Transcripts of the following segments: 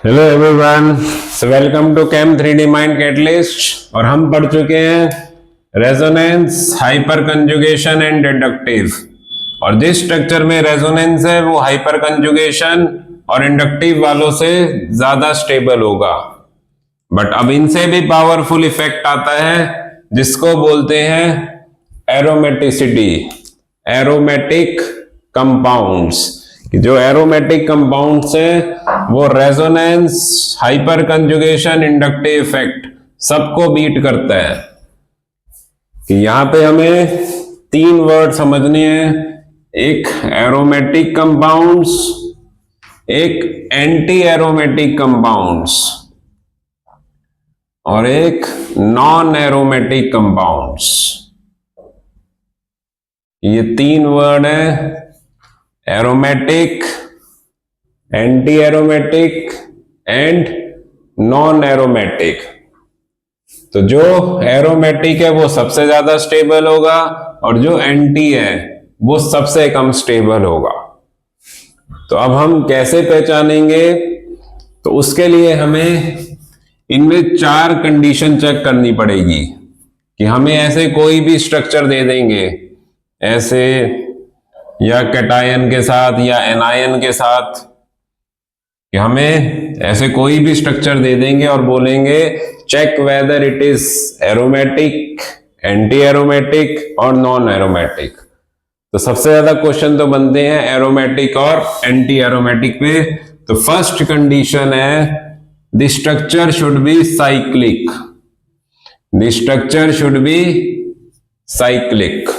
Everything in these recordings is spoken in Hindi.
Hello everyone, welcome to chem 3D mind catalyst. और हम पढ़ चुके हैं resonance, hyper conjugation and inductive. और जिस स्ट्रक्चर में रेजोनेंस है वो हाइपर कंजुगेशन और इंडक्टिव वालों से ज्यादा स्टेबल होगा। बट अब इनसे भी पावरफुल इफेक्ट आता है जिसको बोलते हैं एरोमेटिसिटी, एरोमेटिक कंपाउंड्स। जो एरोमेटिक कंपाउंड्स हैं वो resonance, hyper conjugation, inductive effect सबको बीट करता है। कि यहां पे हमें तीन वर्ड समझने हैं, एक एरोमेटिक कंपाउंड्स, एक एंटी एरोमेटिक कंपाउंड्स और एक नॉन एरोमेटिक कंपाउंड्स। ये तीन वर्ड है, aromatic, anti aromatic and non aromatic. तो जो एरोमेटिक है वो सबसे ज्यादा स्टेबल होगा और जो एंटी है वो सबसे कम स्टेबल होगा। तो अब हम कैसे पहचानेंगे? तो उसके लिए हमें इनमें चार कंडीशन चेक करनी पड़ेगी। कि हमें ऐसे कोई भी स्ट्रक्चर दे देंगे, ऐसे या कैटायन के साथ या एनायन के साथ, कि हमें ऐसे कोई भी स्ट्रक्चर दे देंगे और बोलेंगे check whether it is aromatic, anti aromatic और नॉन एरोमेटिक। तो सबसे ज्यादा क्वेश्चन तो बनते हैं एरोमेटिक और एंटी एरोमेटिक पे। तो फर्स्ट कंडीशन है the structure should be cyclic. The structure should be cyclic.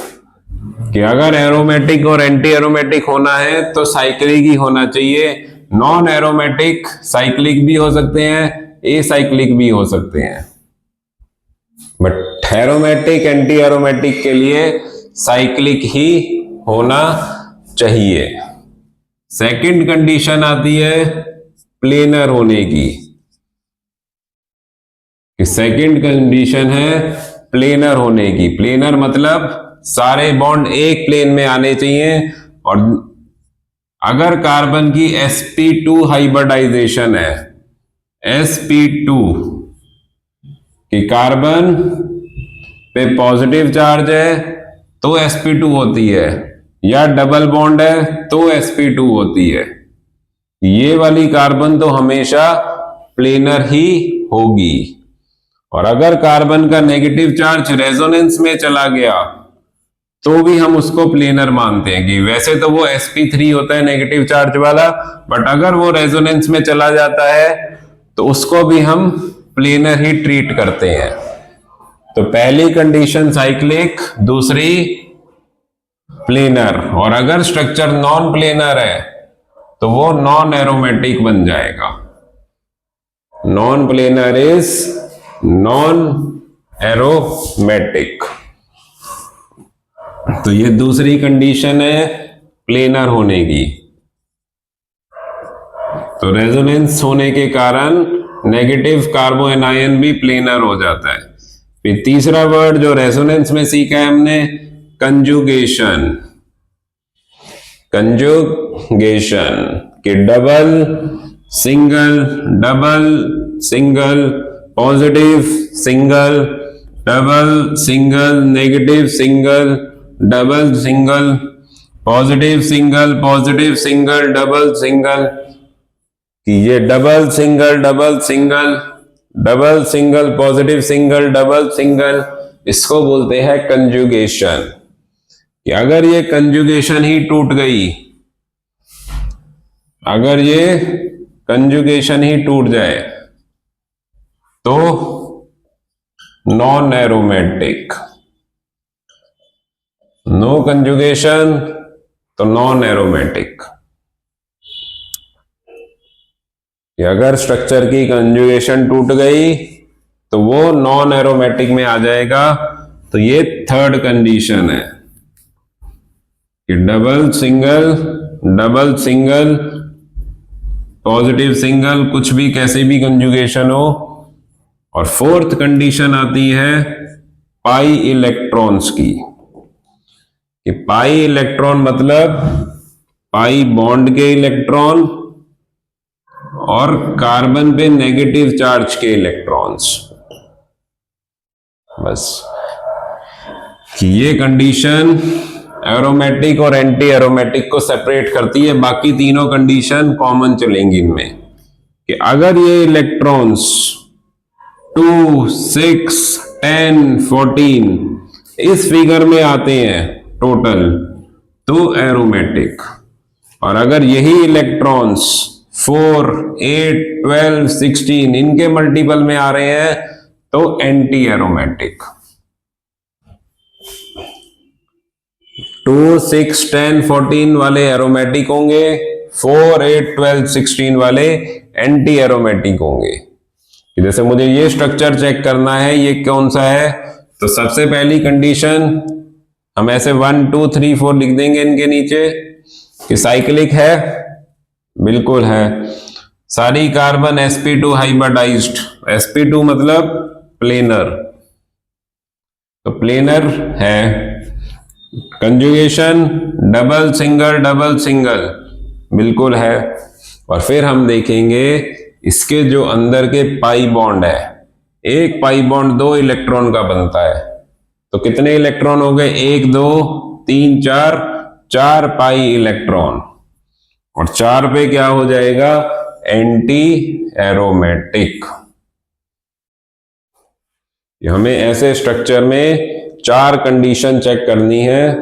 कि अगर एरोमेटिक और एंटी एरोमेटिक होना है तो साइक्लिक ही होना चाहिए। नॉन एरोमेटिक साइक्लिक भी हो सकते हैं, ए साइक्लिक भी हो सकते हैं, बट एरोमेटिक, एंटी एरोमेटिक के लिए साइक्लिक ही होना चाहिए। सेकंड कंडीशन आती है प्लेनर होने की। कि सेकंड कंडीशन है प्लेनर होने की। प्लेनर मतलब सारे बॉन्ड एक प्लेन में आने चाहिए। और अगर कार्बन की sp2 हाइब्रिडाइजेशन है, sp2 कि कार्बन पे पॉजिटिव चार्ज है तो sp2 होती है, या डबल बॉन्ड है तो sp2 होती है, ये वाली कार्बन तो हमेशा प्लेनर ही होगी। और अगर कार्बन का नेगेटिव चार्ज रेजोनेंस में चला गया तो भी हम उसको प्लेनर मानते हैं। कि वैसे तो वो sp3 होता है नेगेटिव चार्ज वाला, बट अगर वो रेजोनेंस में चला जाता है तो उसको भी हम प्लेनर ही ट्रीट करते हैं। तो पहली कंडीशन साइक्लिक, दूसरी प्लेनर। और अगर स्ट्रक्चर नॉन प्लेनर है तो वो नॉन एरोमेटिक बन जाएगा। Non planar is non aromatic. तो ये दूसरी कंडीशन है प्लेनर होने की। तो रेजोनेंस होने के कारण नेगेटिव कार्बो एनायन भी प्लेनर हो जाता है। फिर तीसरा वर्ड जो रेजोनेंस में सीखा है हमने, कंजुगेशन। कंजुगेशन कि double single, double single, positive single, double single, negative single, double single, positive single, positive single, double single. कि ये double single, double single, double single, positive single, double single, इसको बोलते हैं कंजुगेशन। कि अगर ये कंजुगेशन ही टूट गई, अगर ये कंजुगेशन ही टूट जाए तो नॉन एरोमेटिक। नो कंजुगेशन तो नॉन एरोमेटिक। अगर स्ट्रक्चर की कंजुगेशन टूट गई तो वो नॉन एरोमेटिक में आ जाएगा। तो ये थर्ड कंडीशन है कि double single, double single, positive single, कुछ भी कैसे भी कंजुगेशन हो। और फोर्थ कंडीशन आती है पाई इलेक्ट्रॉन्स की। कि पाई इलेक्ट्रॉन मतलब पाई बॉन्ड के इलेक्ट्रॉन और कार्बन पे नेगेटिव चार्ज के इलेक्ट्रॉन्स। बस कि ये condition aromatic or anti aromatic को सेपरेट करती है। बाकी तीनों कंडीशन कॉमन चलेंगी इनमें कि अगर ये इलेक्ट्रॉन्स 2, 6, 10, 14 इस फिगर में आते हैं टोटल तो एरोमेटिक, और अगर यही इलेक्ट्रॉन्स 4, 8, 12, 16 इनके मल्टीपल में आ रहे हैं तो एंटी एरोमेटिक। 2, 6, 10, 14 वाले एरोमेटिक होंगे, 4, 8, 12, 16 वाले एंटी एरोमेटिक होंगे। जैसे मुझे ये स्ट्रक्चर चेक करना है ये कौन सा है, तो सबसे पहली कंडीशन हम ऐसे 1, 2, 3, 4 लिख देंगे इनके नीचे कि साइक्लिक है, बिल्कुल है। सारी कार्बन sp2 हाइब्रिडाइज्ड, sp2 मतलब प्लेनर, तो प्लेनर है। कंजुगेशन डबल सिंगल बिल्कुल है। और फिर हम देखेंगे इसके जो अंदर के पाई बॉन्ड है, एक पाई बॉन्ड 2 इलेक्ट्रॉन का बनता है, तो कितने इलेक्ट्रॉन हो गए, 1, 2, 3, 4, 4 पाई इलेक्ट्रॉन, और 4 पे क्या हो जाएगा, एंटी एरोमेटिक। हमें ऐसे स्ट्रक्चर में 4 कंडीशन चेक करनी है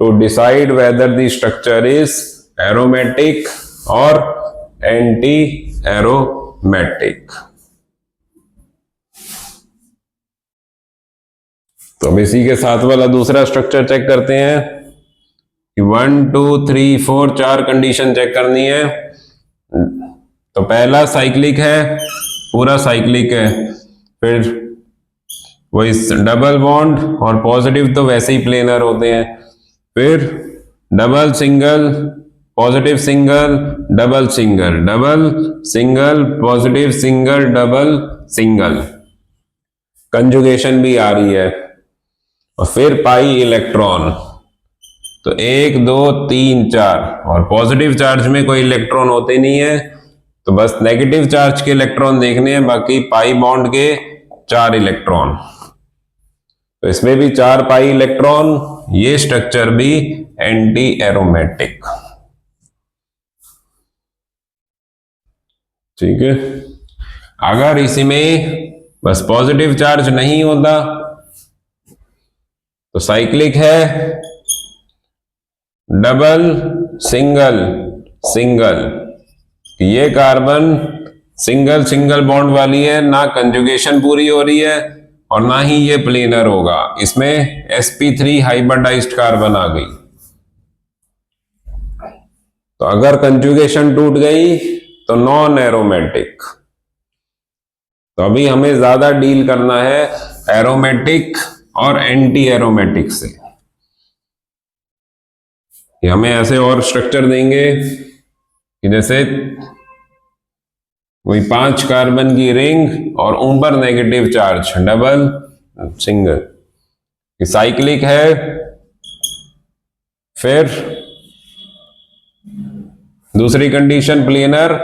to decide whether the structure is aromatic or anti aromatic. तो अब इसी के साथ वाला दूसरा स्ट्रक्चर चेक करते हैं कि 1, 2, 3, 4 4 कंडीशन चेक करनी है। तो पहला साइक्लिक है, पूरा साइक्लिक है, फिर वही डबल बॉन्ड और पॉजिटिव तो वैसे ही प्लेनर होते हैं, फिर double single positive single double single double single positive single double single, conjugation भी आ रही है, और फिर पाई इलेक्ट्रॉन, तो 1, 2, 3, 4, और पॉजिटिव चार्ज में कोई इलेक्ट्रॉन होते नहीं है, तो बस नेगेटिव चार्ज के इलेक्ट्रॉन देखने हैं, बाकी पाई बॉन्ड के 4 इलेक्ट्रॉन, तो इसमें भी 4 पाई इलेक्ट्रॉन, ये स्ट्रक्चर भी एंटी एरोमेटिक। ठीक है। अगर इसी में बस पॉजिटिव चार्ज नहीं होता तो साइक्लिक है, डबल सिंगल सिंगल, ये कार्बन सिंगल सिंगल बॉन्ड वाली है, ना कंजुगेशन पूरी हो रही है और ना ही ये प्लेनर होगा, इसमें sp3 हाइब्रिडाइज्ड कार्बन आ गई। तो अगर कंजुगेशन टूट गई तो नॉन एरोमेटिक। तो अभी हमें ज्यादा डील करना है एरोमेटिक और एंटी एरोमेटिक से। ये हमें ऐसे और स्ट्रक्चर देंगे कि जैसे वही 5 कार्बन की रिंग और ऊपर negative charge double single, cyclic है, फिर दूसरी कंडीशन प्लेनर,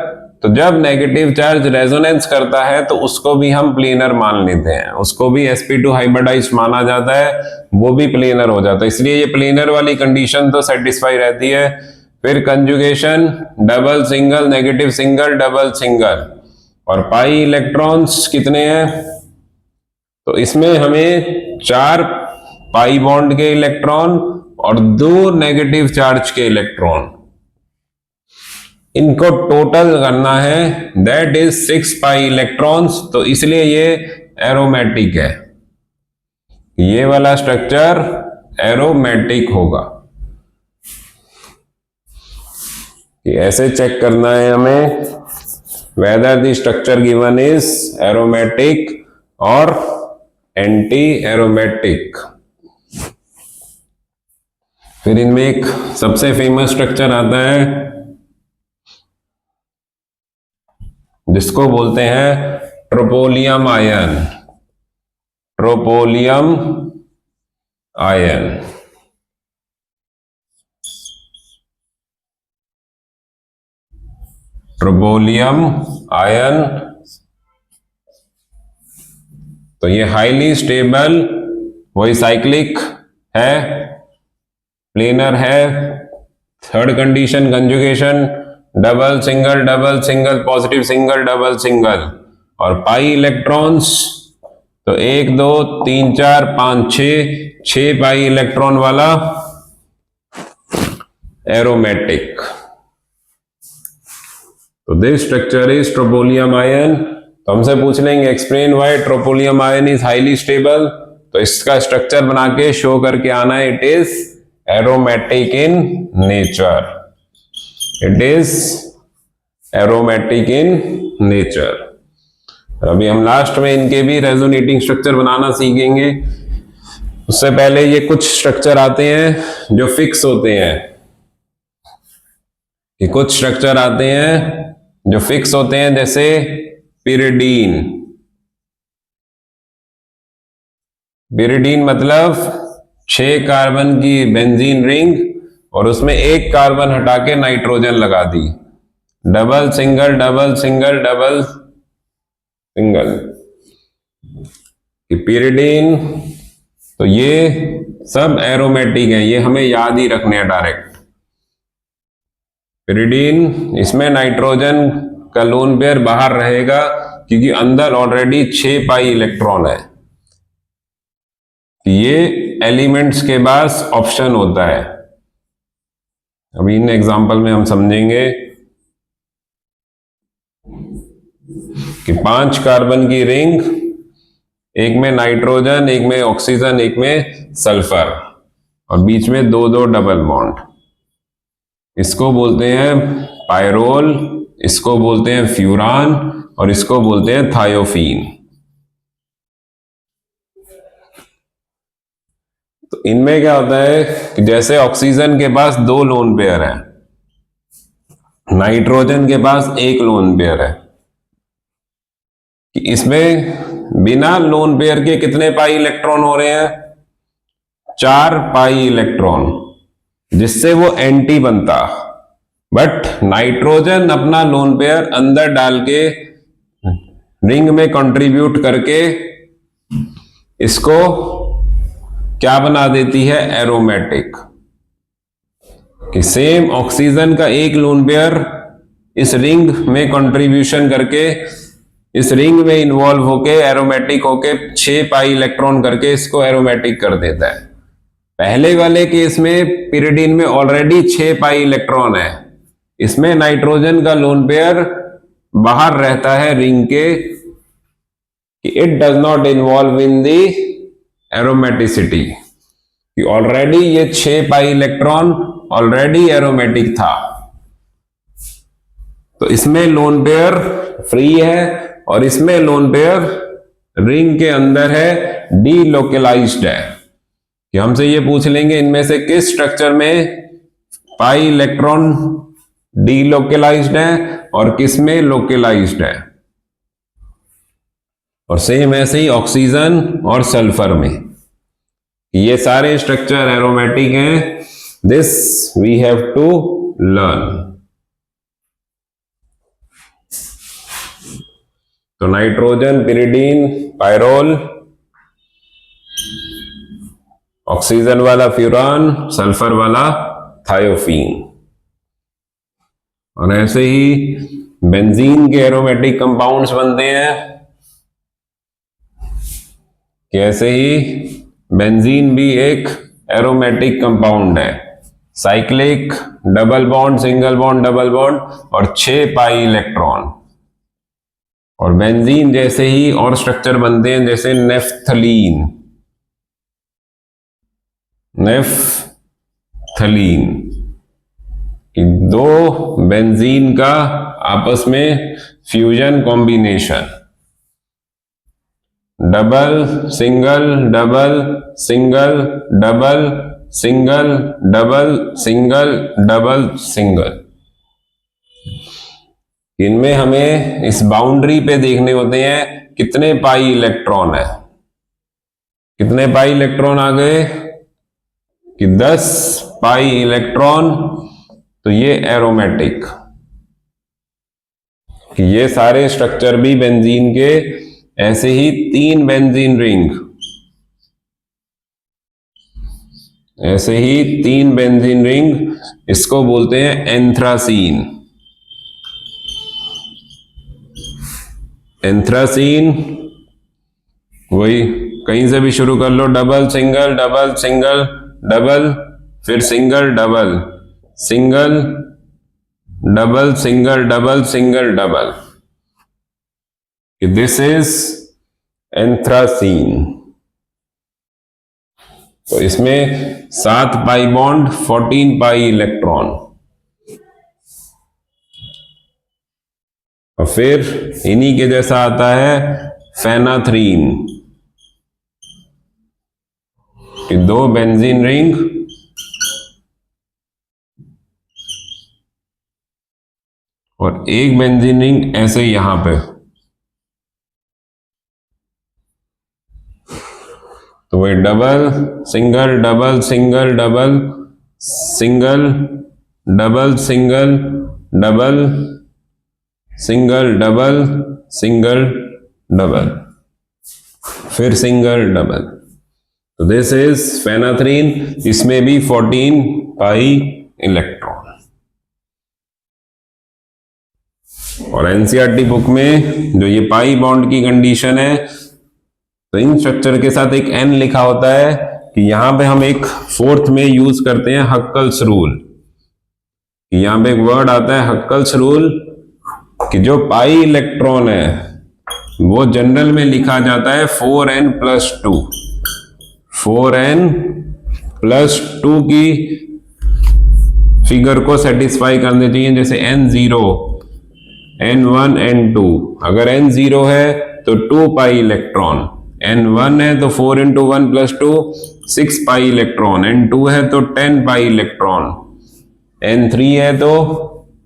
तो जब नेगेटिव चार्ज रेजोनेंस करता है तो उसको भी हम प्लेनर मान लेते हैं, उसको भी sp2 हाइब्रिडाइज्ड माना जाता है, वो भी प्लेनर हो जाता है, इसलिए ये प्लेनर वाली कंडीशन तो सेटिस्फाई रहती है। फिर conjugation double single negative single double single, और पाई इलेक्ट्रॉन्स कितने हैं, तो इसमें हमें 4 पाई बॉन्ड के इलेक्ट्रॉन और 2 नेगेटिव चार्ज के इलेक्ट्रॉन, इनको टोटल करना है, दैट इज 6 पाई इलेक्ट्रॉन्स, तो इसलिए ये एरोमेटिक है, ये वाला स्ट्रक्चर एरोमेटिक होगा। ये ऐसे चेक करना है हमें weather the structure given is aromatic or anti aromatic. फिर इनमें एक सबसे फेमस स्ट्रक्चर आता है जिसको बोलते हैं ट्रोपोलियम आयन, ट्रोपोलियम आयन। ट्रोपोलियम आयन। तो ये हाईली स्टेबल, वही साइक्लिक है, प्लेनर है। Third condition conjugation, double single positive single double single. और पाई इलेक्ट्रॉन्स तो 1 2 3 4 5 6 पाई इलेक्ट्रॉन वाला एरोमेटिक। तो this structure is tropylium ion. तो हमसे पूछ लेंगे explain why tropylium ion is highly stable. तो इसका स्ट्रक्चर बना के शो करके आना है, it is aromatic in nature, it is aromatic in nature. अभी हम लास्ट में इनके भी रेजोनेटिंग स्ट्रक्चर बनाना सीखेंगे। उससे पहले ये कुछ स्ट्रक्चर आते हैं जो फिक्स होते हैं, कि कुछ स्ट्रक्चर आते हैं जो फिक्स होते हैं, जैसे पिरिडीन। पिरिडीन मतलब 6 कार्बन की बेंजीन रिंग और उसमें 1 कार्बन हटा के नाइट्रोजन लगा दी, double single double single double single, pyridine. तो ये सब एरोमेटिक है, ये हमें याद ही रखने हैं डायरेक्ट। पिरिडीन, इसमें नाइट्रोजन का लोन पेयर बाहर रहेगा क्योंकि अंदर ऑलरेडी 6 पाई इलेक्ट्रॉन है। ये एलिमेंट्स के पास ऑप्शन होता है। अभी इन एग्जांपल में हम समझेंगे कि 5 कार्बन की रिंग, एक में नाइट्रोजन, एक में ऑक्सीजन, एक में सल्फर, और बीच में 2 डबल बॉन्ड। इसको बोलते हैं पायरोल, इसको बोलते हैं फ्यूरान, और इसको बोलते हैं थायोफीन। तो इनमें क्या होता है कि जैसे ऑक्सीजन के पास 2 लोन पेयर है, नाइट्रोजन के पास 1 लोन पेयर है, कि इसमें बिना लोन पेयर के कितने पाई इलेक्ट्रॉन हो रहे हैं? 4 पाई इलेक्ट्रॉन, जिससे वो एंटी बनता। बट नाइट्रोजन अपना लोन पेयर अंदर डाल के रिंग में कंट्रीब्यूट करके इसको क्या बना देती है? एरोमेटिक। कि सेम ऑक्सीजन का 1 लोन पेयर इस रिंग में कंट्रीब्यूशन करके इस रिंग में इन्वॉल्व होके एरोमेटिक होके 6 पाई इलेक्ट्रॉन करके इसको एरोमेटिक कर देता है। पहले वाले केस में पिरिडीन में ऑलरेडी 6 पाई इलेक्ट्रॉन है, इसमें नाइट्रोजन का लोन पेयर बाहर रहता है रिंग के, कि it does not involve in the aromaticity, कि ऑलरेडी ये 6 पाई इलेक्ट्रॉन ऑलरेडी एरोमेटिक था। तो इसमें लोन पेयर फ्री है और इसमें लोन पेयर रिंग के अंदर है, डीलोकलाइज्ड है। कि हमसे ये पूछ लेंगे इनमें से किस स्ट्रक्चर में पाई इलेक्ट्रॉन डीलोकलाइज्ड है और किस में लोकलाइज्ड है। और सेम ऐसे ही ऑक्सीजन और सल्फर में, ये सारे स्ट्रक्चर एरोमेटिक हैं। This we have to learn. तो नाइट्रोजन पिरिडीन पायरोल, ऑक्सीजन वाला फ्यूरान, सल्फर वाला थायोफीन। और ऐसे ही बेंजीन के एरोमेटिक कंपाउंड्स बनते हैं, कि ऐसे ही बेंजीन भी एक एरोमेटिक कंपाउंड है, cyclic, double bond single bond double bond और 6 पाई इलेक्ट्रॉन। और बेंजीन जैसे ही और स्ट्रक्चर बनते हैं, जैसे नेफ्थलीन, नेफ्थलीन, कि 2 बेंजीन का आपस में fusion combination, double single double single double single double single double single. इनमें हमें इस बाउंड्री पे देखने होते हैं कितने पाई इलेक्ट्रॉन है। कितने पाई इलेक्ट्रॉन आ गए? कि 10 पाई इलेक्ट्रॉन। तो ये एरोमेटिक, कि ये सारे स्ट्रक्चर भी बेंजीन के ऐसे ही 3 बेंजीन रिंग, ऐसे ही 3 बेंजीन रिंग, इसको बोलते हैं एंथ्रासीन। एंथ्रासीन वही कहीं से भी शुरू कर लो, double single double single double, फिर single double single double single double single double, this is anthracene. तो इसमें 7 पाई बॉन्ड 14 पाई इलेक्ट्रॉन, और फिर इन्हीं के जैसा आता है फेनाथ्रीन कि 2 बेंजीन रिंग और 1 बेंजीन रिंग ऐसे यहां पे। तो वही double single double single double single double single double single double single double, फिर सिंगल डबल। तो दिस इज फेनाथ्रीन। इसमें भी 14 पाई इलेक्ट्रॉन। और एनसीईआरटी बुक में जो ये पाई बॉन्ड की कंडीशन है, तो इन स्ट्रक्चर के साथ एक एन लिखा होता है कि यहां पे हम एक 4th में यूज करते हैं हक्कल्स रूल। यहां पे एक वर्ड आता है हक्कल्स रूल कि जो पाई इलेक्ट्रॉन है वो जनरल में लिखा जाता है 4n+2। 4n+2 की फिगर को सेटिस्फाई करने चाहिए, जैसे n0, n1, n2। अगर n0 है तो 2 पाई इलेक्ट्रॉन, n1 है तो 4 × 1 + 2 6 पाई इलेक्ट्रॉन, n2 है तो 10 पाई इलेक्ट्रॉन, n3 है तो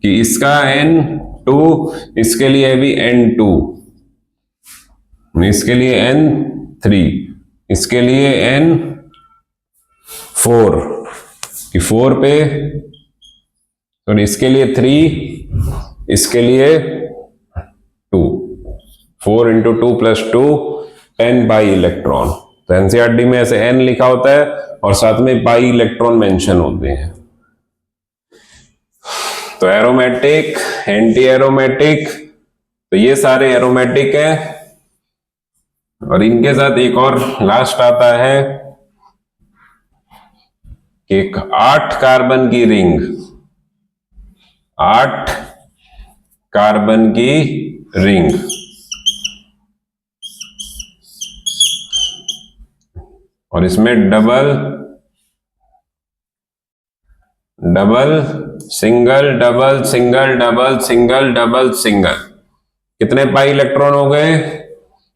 कि इसका n2, इसके लिए भी n2, इसके लिए n3, इसके लिए n4 कि 4 पे, और इसके लिए 3, इसके लिए 2। 4 × 2 + 2 10 पाई इलेक्ट्रॉन। तो एनसीईआरटी में ऐसे n लिखा होता है और साथ में पाई इलेक्ट्रॉन मेंशन होते हैं। तो एरोमेटिक, एंटी एरोमेटिक, तो ये सारे एरोमेटिक है। और इनके साथ एक और लास्ट आता है कि एक 8 कार्बन की रिंग, 8 कार्बन की रिंग, और इसमें double double single double single double single double single, कितने पाई इलेक्ट्रॉन हो गए?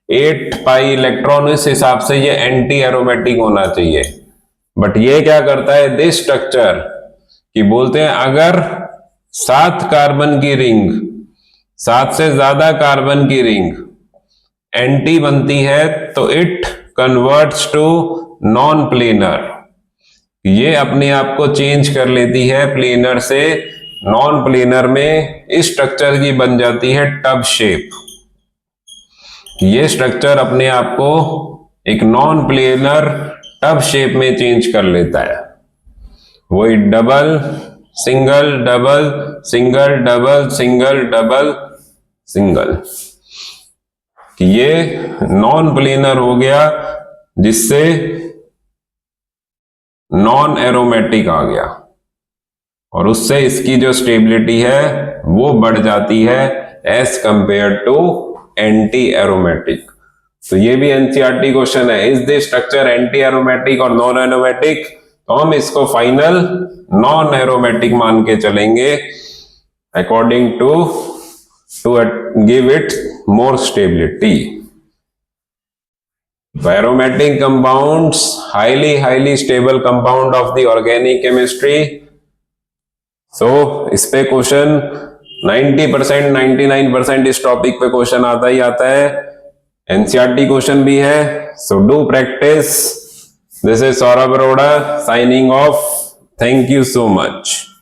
8 पाई इलेक्ट्रॉन। इस हिसाब से ये एंटी एरोमेटिक होना चाहिए। बट ये क्या करता है दिस स्ट्रक्चर कि बोलते हैं अगर 7 कार्बन की रिंग, 7 से ज्यादा कार्बन की रिंग एंटी बनती है तो it converts to non planar. ये अपने आप को चेंज कर लेती है प्लेनर से नॉन प्लेनर में। इस स्ट्रक्चर की बन जाती है टब शेप। ये स्ट्रक्चर अपने आप को एक नॉन प्लेनर टब शेप में चेंज कर लेता है। वही double single double single double single double single, ये नॉन प्लेनर हो गया, जिससे नॉन एरोमेटिक आ गया, और उससे इसकी जो स्टेबिलिटी है वो बढ़ जाती है as compared to anti aromatic. तो ये भी एनसीईआरटी क्वेश्चन है, is this structure anti aromatic और नॉन एरोमेटिक? तो हम इसको फाइनल नॉन एरोमेटिक मान के चलेंगे according to give it more stability. Aromatic compounds highly stable compound of the organic chemistry. So इस पे क्वेश्चन 90% 99% इस टॉपिक पे क्वेश्चन आता ही आता है। एनसीईआरटी क्वेश्चन भी है, so do practice. This is Saurabh Arora signing off. Thank you so much.